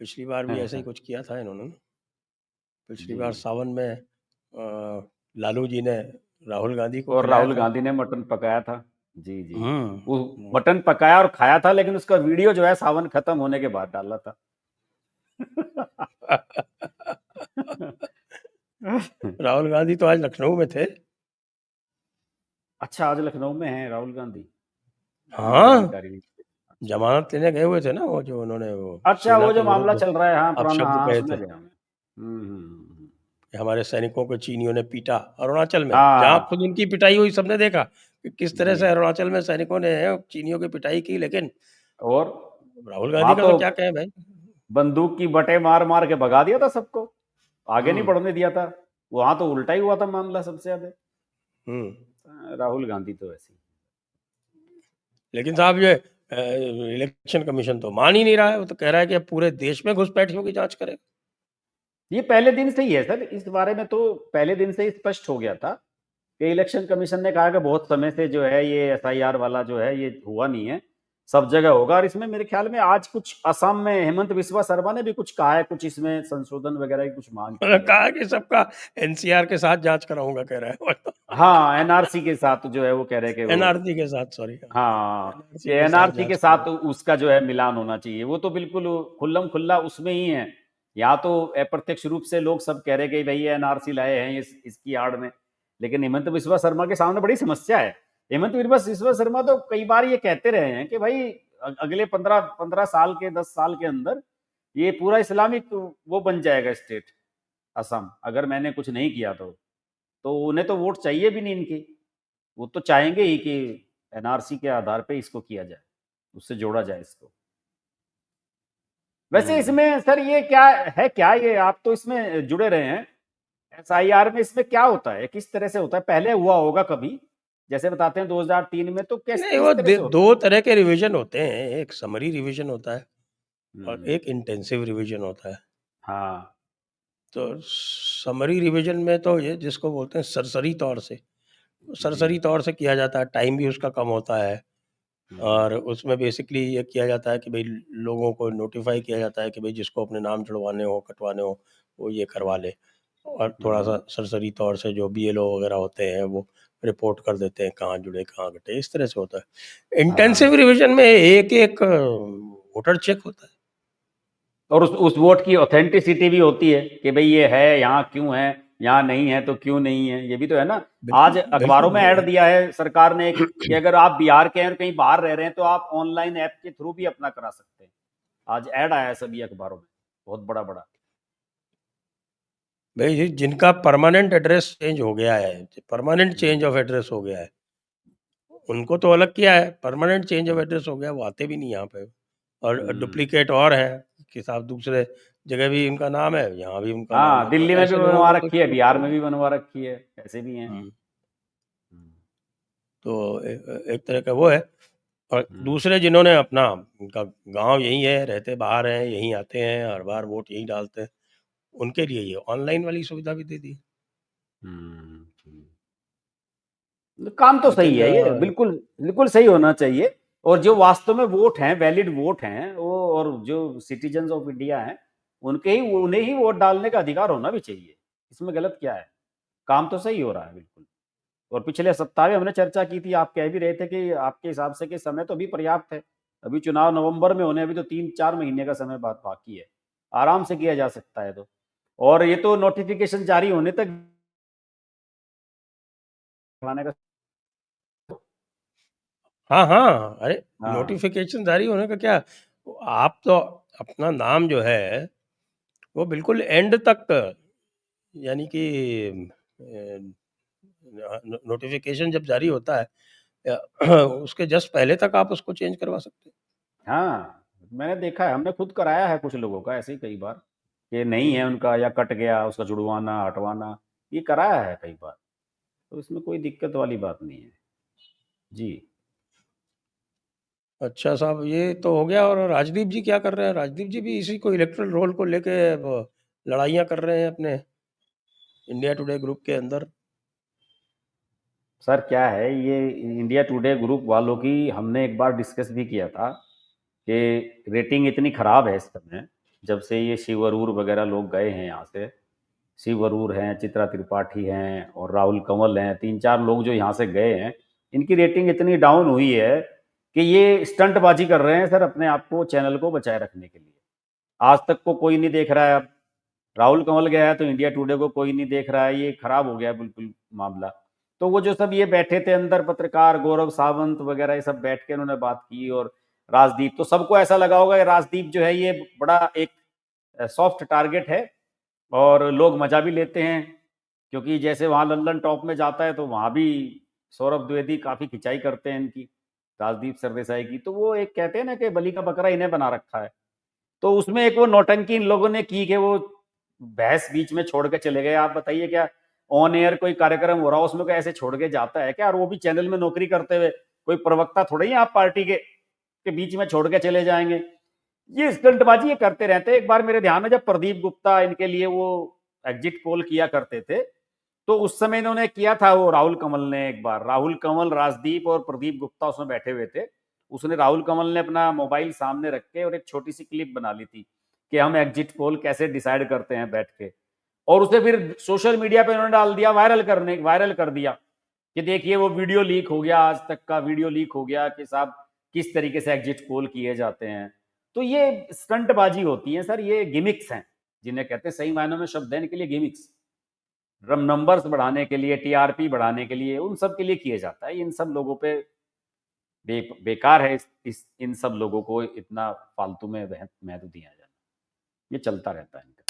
पिछली बार भी ऐसा ही कुछ किया था इन्होंने। पिछली बार जी सावन में लालू जी ने राहुल गांधी को और खिलाया राहुल था। गांधी ने मटन पकाया था। जी जी, वो हम्म। मटन पकाया और खाया था, लेकिन उसका वीडियो जो है सावन खत्म होने के बाद डाला था। राहुल गांधी तो आज लखनऊ में थे। अच्छा, आज लखनऊ में है राहुल गांधी? मुझे हाँ, जानकारी नहीं थी। अच्छा जमानत लेने गए हुए थे ना, वो जो उन्होंने वो अच्छा, सेना वो के जो मामला विरुद्ध चल रहा है, हाँ पुराना, अपशब्द हाँ हाँ, कहे समझ थे गया मैं। कि हमारे सैनिकों को चीनियों ने पीटा। अरुणाचल में, जहाँ हाँ खुद उनकी पिटाई हुई, सबने देखा कि किस तरह जी, से अरुणाचल में सैनिकों ने चीनियों की पिटाई की। लेकिन और राहुल वहां गांधी का तो तो क्या कहें भाई। बंदूक की बटे मार मार के भगा दिया था सबको, आगे नहीं हम्म। बढ़ने दिया था। वहां तो उल्टा ही हुआ था मामला सबसे ज्यादा। हम्म। राहुल गांधी तो ऐसी। लेकिन साहब ये इलेक्शन कमीशन तो मान ही नहीं रहा है। वो तो कह रहा है कि अब पूरे देश में घुसपैठियों की जांच करे। ये पहले दिन से ही है सर, इस बारे में तो पहले दिन से ही स्पष्ट हो गया था कि इलेक्शन कमीशन ने कहा कि बहुत समय से जो है ये एसआईआर वाला जो है ये हुआ नहीं है, सब जगह होगा। और इसमें मेरे ख्याल में आज कुछ असम में हेमंत बिस्वा शर्मा ने भी कुछ कहा है, कुछ इसमें संशोधन वगैरह की कुछ मांग की उन्होंने है। कहा कि सबका एनसीआर के साथ जांच कराऊंगा, कह रहा है वो तो। हाँ, एनआरसी के साथ जो है वो कह रहे हैं कि वो, एनआरसी के साथ, सॉरी, हाँ, कि एनआरसी के साथ एनआरसी के जांच साथ कराऊंगा। उसका जो है मिलान होना चाहिए। वो तो बिल्कुल खुल्लम खुल्ला उसमें ही है। या तो अप्रत्यक्ष रूप से लोग सब कह रहे हैं कि भाई ये एनआरसी लाए हैं इसकी आड़ में, लेकिन हेमंत बिस्वा शर्मा के सामने बड़ी समस्या है। हेमंत बिस्वा शर्मा तो कई बार ये कहते रहे हैं कि भाई अगले 15 15 साल के 10 साल के अंदर ये पूरा इस्लामिक वो बन जाएगा स्टेट, असम, अगर मैंने कुछ नहीं किया तो उन्हें तो वोट चाहिए भी नहीं इनकी। वो तो चाहेंगे ही कि एनआरसी के आधार पे इसको किया जाए, उससे जोड़ा जाए इसको। वैसे हम्म। इसमें सर ये क्या है, क्या ये, आप तो इसमें जुड़े रहे हैं, एसआईआर में इसमें क्या होता है, किस तरह से होता है? पहले हुआ होगा कभी, जैसे बताते हैं 2003 में, तो कैस नहीं, वो किस तरह से होता दो है? तरह के रिवीजन होते हैं। एक समरी रिवीजन होता है और हम्म, एक इंटेंसिव रिवीजन होता है। हाँ तो समरी रिवीजन में तो ये जिसको बोलते हैं सरसरी तौर से, जी, सरसरी तौर से किया जाता है, टाइम भी उसका कम होता है। हम्म, और उसमें बेसिकली ये किया जाता है कि भाई लोगों को नोटिफाई किया जाता है कि भाई जिसको अपने नाम जुड़वाने हो, कटवाने हो, वो ये करवा ले। और थोड़ा सा हम्म, सरसरी तौर से जो बीएलओ वगैरह होते हैं वो रिपोर्ट कर देते हैं कहाँ जुड़े कहाँ कटे, इस तरह से होता है। इंटेंसिव हाँ। रिवीजन में एक एक वोटर चेक होता है। और उस वोट की ऑथेंटिसिटी भी होती है कि भाई ये है, यहाँ क्यों है, यहाँ नहीं है तो क्यों नहीं है, ये भी तो है ना। आज बिल्कुल, अखबारों बिल्कुल में भाई। ऐड दिया है सरकार ने कि अगर आप बिहार के हैं और कहीं बाहर रह रहे हैं तो आप ऑनलाइन ऐप के थ्रू भी अपना करा सकते हैं। आज ऐड आया है सभी अखबारों में, बहुत बड़ा बड़ा। भाई जिनका परमानेंट एड्रेस चेंज हो गया है, permanent change hmm, of address हो गया है, उनको तो अलग किया है। परमानेंट चेंज ऑफ एड्रेस हो गया, वो आते भी नहीं यहाँ पे। और हम्म। डुप्लीकेट और है कि साहब दूसरे जगह भी उनका नाम है, यहाँ भी उनका नाम हाँ, है, तो दिल्ली में भी ऐसे लोगों बनवा को तो रखी है, छोड़ बिहार दो। में भी बनवा रखी है, ऐसे भी हैं। हम्म। हम्म, तो एक तरह का वो है। और हम्म, दूसरे जिन्होंने अपना, उनका गांव यही है, रहते बाहर हैं, यहीं आते हैं, हर बार वोट यहीं डालते हैं, उनके लिए ये ऑनलाइन वाली सुविधा भी दे दी। काम तो सही लेकिन है, ये बिल्कुल बिल्कुल सही होना चाहिए। और जो वास्तव में वोट हैं, वैलिड वोट हैं वो, और जो सिटीजन्स ऑफ इंडिया हैं, उन्हें ही वोट डालने का अधिकार होना भी चाहिए। इसमें गलत क्या है? काम तो सही हो रहा है बिल्कुल। और पिछले सप्ताह में हमने चर्चा की थी, आप कह भी रहे थे कि आपके हिसाब से कि समय तो अभी पर्याप्त है। अभी चुनाव नवंबर में होने, अभी तो 3 4 महीने का समय बाद बाकी है, आराम से किया जा सकता है। तो और ये तो नोटिफिकेशन जारी होने तक बनाने का। हाँ, हाँ, अरे हाँ, नोटिफिकेशन जारी होने का क्या, आप तो अपना नाम जो है वो बिल्कुल एंड तक, यानी कि नोटिफिकेशन जब जारी होता है उसके जस्ट पहले तक आप उसको चेंज करवा सकते हैं। हाँ, मैंने देखा है, हमने खुद कराया है कुछ लोगों का ऐसे ही कई बार, कि नहीं है हम्म। उनका या कट गया, उसका जुड़वाना हटवाना, ये कराया है कई बार। तो इसमें कोई दिक्कत वाली बात नहीं है। जी। अच्छा साहब, ये तो हो गया। और राजदीप जी क्या कर रहे हैं? राजदीप जी भी इसी को इलेक्टरल रोल को लेके लड़ाइयाँ कर रहे हैं अपने इंडिया टुडे ग्रुप के अंदर। सर क्या है ये, इंडिया टुडे ग्रुप वालों की हमने एक बार डिस्कस भी किया था कि रेटिंग इतनी खराब है इस समय, जब से ये शिव अरूर वगैरह लोग गए हैं यहाँ से, शिव अरूर हैं, चित्रा त्रिपाठी हैं और राहुल कंवल हैं, 3-4 लोग जो यहाँ से गए हैं, इनकी रेटिंग इतनी डाउन हुई है कि ये स्टंटबाजी कर रहे हैं सर अपने आप को, चैनल को बचाए रखने के लिए। आज तक को कोई नहीं देख रहा है अब। राहुल कंवल गया है तो इंडिया टुडे को कोई नहीं देख रहा है, ये खराब हो गया बिल्कुल मामला। तो वो जो सब ये बैठे थे अंदर पत्रकार, गौरव सावंत वगैरह, ये सब बैठ के उन्होंने बात की, और राजदीप, तो सबको ऐसा लगा होगा कि राजदीप जो है ये बड़ा एक सॉफ्ट टारगेट है और लोग मजा भी लेते हैं, क्योंकि जैसे वहां लंदन टॉप में जाता है तो वहां भी सौरभ द्विवेदी काफी खिंचाई करते हैं इनकी, राजदीप सरदेसाई की। तो वो एक कहते हैं ना कि बलि का बकरा इन्हें बना रखा है। तो उसमें एक वो नौटंकी इन लोगों ने की कि वो बहस बीच में छोड़ के चले गए। आप बताइए, क्या ऑन एयर कोई कार्यक्रम हो रहा हो उसमें कोई ऐसे छोड़ के जाता है क्या? और वो भी चैनल में नौकरी करते हुए, कोई प्रवक्ता थोड़ा ही आप पार्टी के बीच में छोड़ के चले जाएंगे। ये स्टंटबाजी ये करते रहते हैं। एक बार मेरे ध्यान में जब प्रदीप गुप्ता इनके लिए वो एग्जिट पोल किया करते थे, तो उस समय इन्होंने किया था, वो राहुल कंवल ने एक बार, राहुल कंवल, राजदीप और प्रदीप गुप्ता उसमें बैठे हुए थे। उसने, राहुल कंवल ने अपना मोबाइल सामने रख के और एक छोटी सी क्लिप बना ली थी कि हम एग्जिट पोल कैसे डिसाइड करते हैं बैठ के, और उसे फिर सोशल मीडिया पे उन्होंने डाल दिया, वायरल कर दिया कि देखिए वो वीडियो लीक हो गया, आज तक का वीडियो लीक हो गया कि साहब किस तरीके से एग्जिट पोल किए जाते हैं। तो ये स्टंटबाजी होती है सर, ये गिमिक्स हैं जिन्हें कहते हैं, सही मायनों में शब्द है इनके लिए गिमिक्स। नंबर्स बढ़ाने के लिए, टीआरपी बढ़ाने के लिए, उन सब के लिए किया जाता है। इन सब लोगों पे बेकार है इन सब लोगों को इतना फालतू में महत्व दिया जाना। ये चलता रहता है इनका।